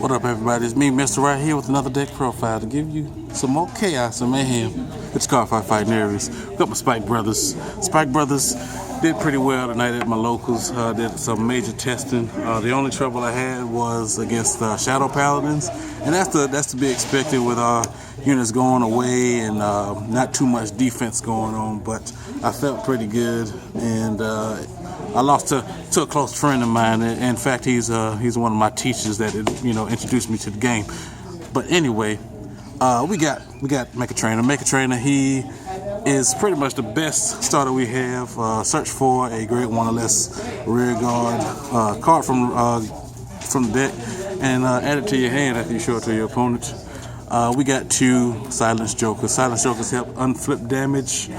What up, everybody? It's me, Mr. Right here with another deck profile to give you some more chaos and mayhem. It's called Fighting Aries. Got my Spike Brothers. Spike Brothers did pretty well tonight at my locals. Did some major testing. The only trouble I had was against Shadow Paladins, and that's to be expected with our units going away and not too much defense going on. But I felt pretty good, and I lost to a close friend of mine. In fact, he's one of my teachers that introduced me to the game. But anyway, we got Mecha Trainer. He is pretty much the best starter we have. Search for a grade 1 or less rear guard card from the deck and add it to your hand after you show it to your opponent. We got 2 Silence Jokers. Silence Jokers help unflip damage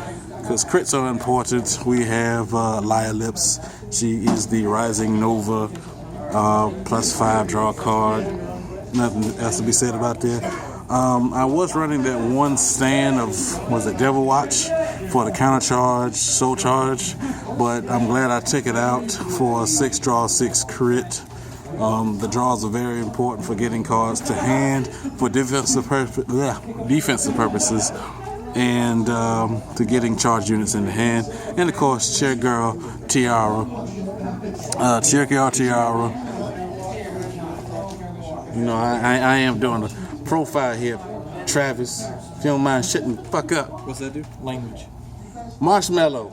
because crits are important. We have Liar Lips. She is the Rising Nova +5 draw card. Nothing else to be said about that. I was running that one stand of, Devil Watch for the counter charge, soul charge, but I'm glad I took it out for a 6 draw 6 crit. The draws are very important for getting cards to hand for defensive purposes and to getting charged units in the hand. And of course, Cherry Girl Tiara. I am doing a profile here, Travis. If you don't mind shutting the fuck up. What's that do? Language. Marshmallow.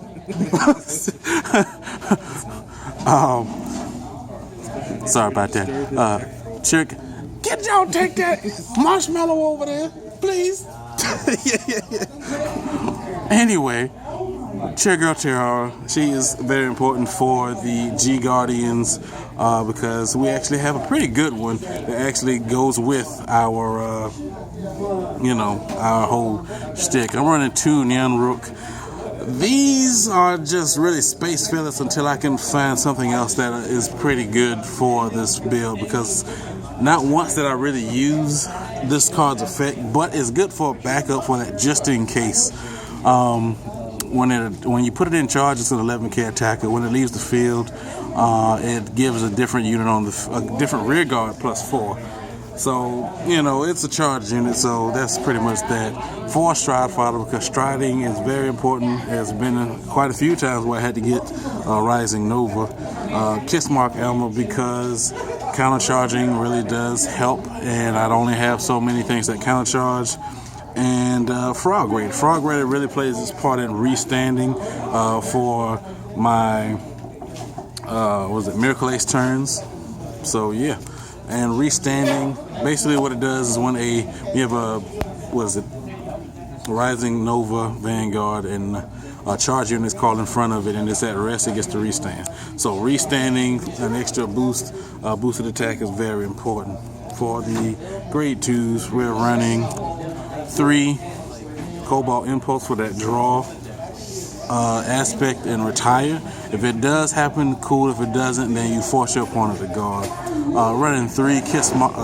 Sorry about that. Chick, y'all take that marshmallow over there, please. yeah. Anyway, Cherry Girl Tiara, she is very important for the G Guardians because we actually have a pretty good one that actually goes with our, our whole shtick. I'm running 2 Neon Rook. These are just really space fillers until I can find something else that is pretty good for this build, because not once did I really use this card's effect, but it's good for a backup for that just in case. When you put it in charge, it's an 11k attacker. When it leaves the field, it gives a different unit on a different rear guard +4. So, it's a charge unit, so that's pretty much that. For Stride Fighter, because striding is very important. There's been quite a few times where I had to get Rising Nova. Kiss Mark Elmer, because countercharging really does help, and I'd only have so many things that countercharge. And Frog Raider. Frog Raider really plays its part in restanding for my, Miracle Ace turns. So, yeah. And restanding, basically what it does is when we have a Rising Nova Vanguard and a charge unit is called in front of it and it's at rest, it gets to restand. So restanding, an extra boosted attack is very important. For the grade 2s, we're running 3 Cobalt Impulse for that draw aspect and retire. If it does happen, cool. If it doesn't, then you force your opponent to guard. Running 3 Kiss Mark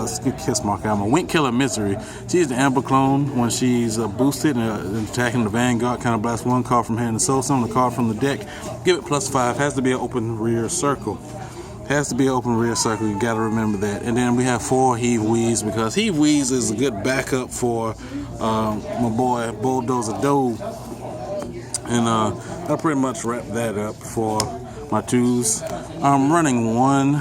Ammo. Wink Killer Misery. She's the Amber clone. When she's boosted and attacking the Vanguard, kind of blast 1 card from hand to soul summon the card from the deck. Give it +5. Has to be an open rear circle. You gotta remember that. And then we have 4 Heave Wheeze, because Heave Wheeze is a good backup for my boy Bulldozer Doe. And I'll pretty much wrap that up for my 2s. I'm running 1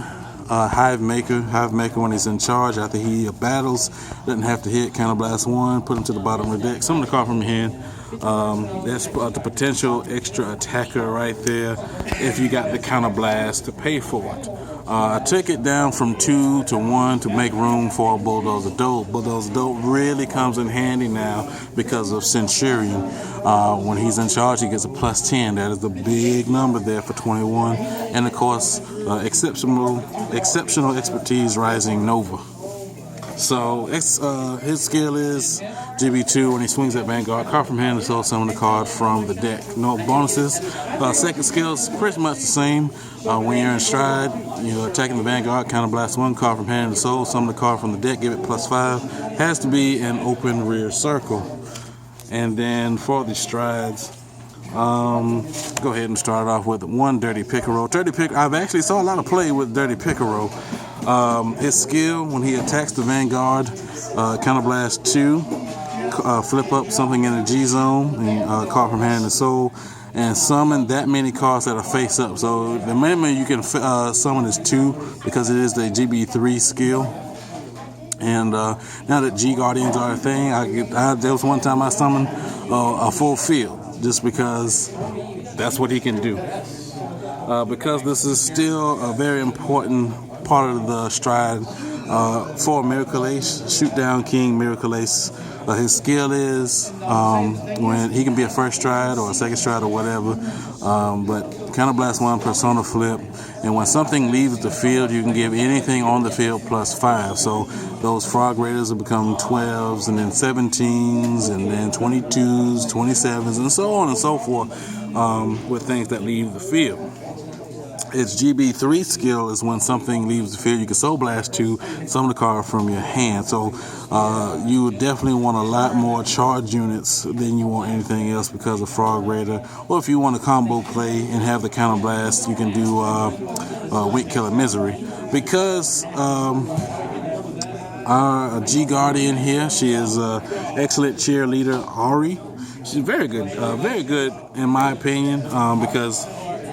Hive Maker. Hive Maker, when he's in charge after he battles, doesn't have to hit. Counter blast 1, put him to the bottom of the deck. Summon the card from your hand. That's the potential extra attacker right there if you got the counter blast to pay for it. I took it down from 2 to 1 to make room for Bulldozer Dope. Bulldozer Dope really comes in handy now because of Centurion. When he's in charge, he gets a +10. That is a big number there for 21. And of course, exceptional expertise Rising Nova. So his skill is GB2. When he swings at Vanguard, card from hand to soul summon the card from the deck. No bonuses. Second skill is pretty much the same. When you're in stride, you're attacking the Vanguard, counter blast 1 card from hand to soul, summon the card from the deck, give it +5. Has to be an open rear circle. And then for the strides, go ahead and start off with 1 Dirty Picaro. I've actually saw a lot of play with Dirty Picaro. His skill, when he attacks the Vanguard, Counterblast 2, flip up something in the G zone, and card from hand and soul, and summon that many cards that are face up. So the minimum you can summon is 2 because it is the GB3 skill. And now that G Guardians are a thing, there was one time I summoned a full field just because that's what he can do. Because this is still a very important part of the stride for Miracle Ace, Shoot Down King Miracle Ace. His skill is when he can be a first stride or a second stride or whatever, but Counterblast 1, Persona Flip, and when something leaves the field, you can give anything on the field +5. So those Frog Raiders will become 12s, and then 17s, and then 22s, 27s, and so on and so forth with things that leave the field. Its GB3 skill is when something leaves the field, you can Soul Blast 2, summon the card from your hand. So you would definitely want a lot more charge units than you want anything else because of Frog Raider. Or if you want a combo play and have the Counter Blast, you can do Wink Killer Misery. Because our G Guardian here, she is excellent cheerleader Ari. She's very good in my opinion, because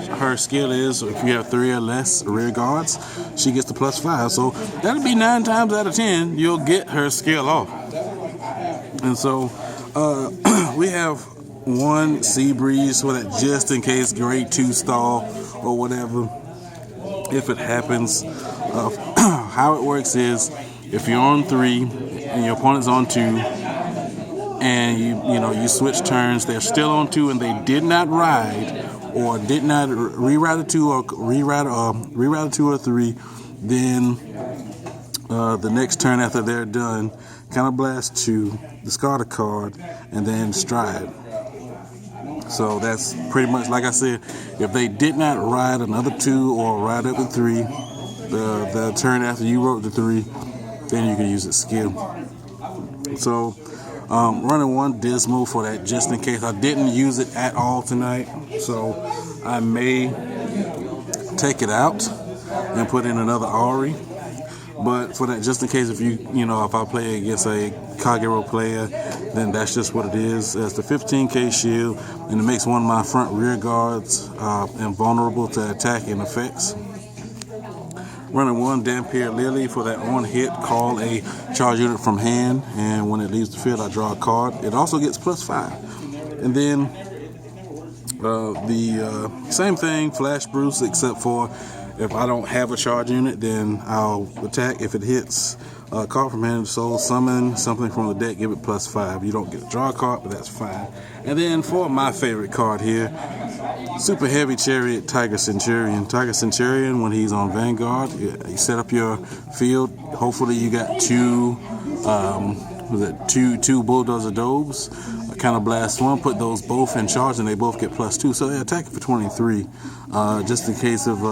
her skill is if you have 3 or less rear guards, she gets the +5. So that'll be 9 times out of 10 you'll get her skill off. And so we have one Sea Breeze for that just in case grade 2 stall or whatever. If it happens, how it works is if you're on 3 and your opponent's on 2, and you switch turns, they're still on 2 and they did not ride or did not reroute a 2 or reroute a 2 or 3, then the next turn after they're done, Counterblast 2, discard a card, and then stride. So that's pretty much, like I said, if they did not ride another 2 or ride up to 3, the turn after you wrote the 3, then you can use its skill. So running one Dismal for that just in case. I didn't use it at all tonight, so I may take it out and put in another Ari. But for that just in case, if if I play against a Kagero player, then that's just what it is. It's the 15k shield, and it makes one of my front rear guards invulnerable to attack and effects. Running one Dampier Lily for that on hit, call a charge unit from hand, and when it leaves the field, I draw a card. It also gets +5. And then the same thing, Flash Bruce, except for if I don't have a charge unit, then I'll attack. If it hits, card from hand, soul, summon something from the deck, give it +5. You don't get a draw card, but that's fine. And then for my favorite card here, Super Heavy Chariot Tiger Centurion. Tiger Centurion, when he's on Vanguard, you set up your field. Hopefully you got two Bulldozer Dobes. Counterblast 1, put those both in charge, and they both get +2. So they attack for 23, just in case of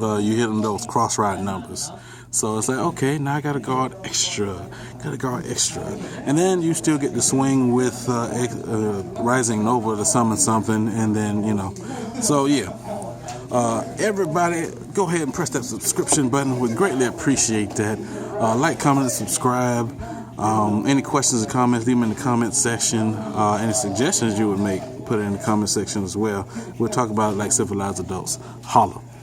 you hitting those cross-ride numbers. So it's like, okay, now I got to guard extra. And then you still get to swing with Rising Nova to summon something, and then, So, yeah. Everybody, go ahead and press that subscription button. We'd greatly appreciate that. Like, comment, and subscribe. Any questions or comments, leave them in the comment section. Any suggestions you would make, put it in the comment section as well. We'll talk about it like civilized adults. Holla.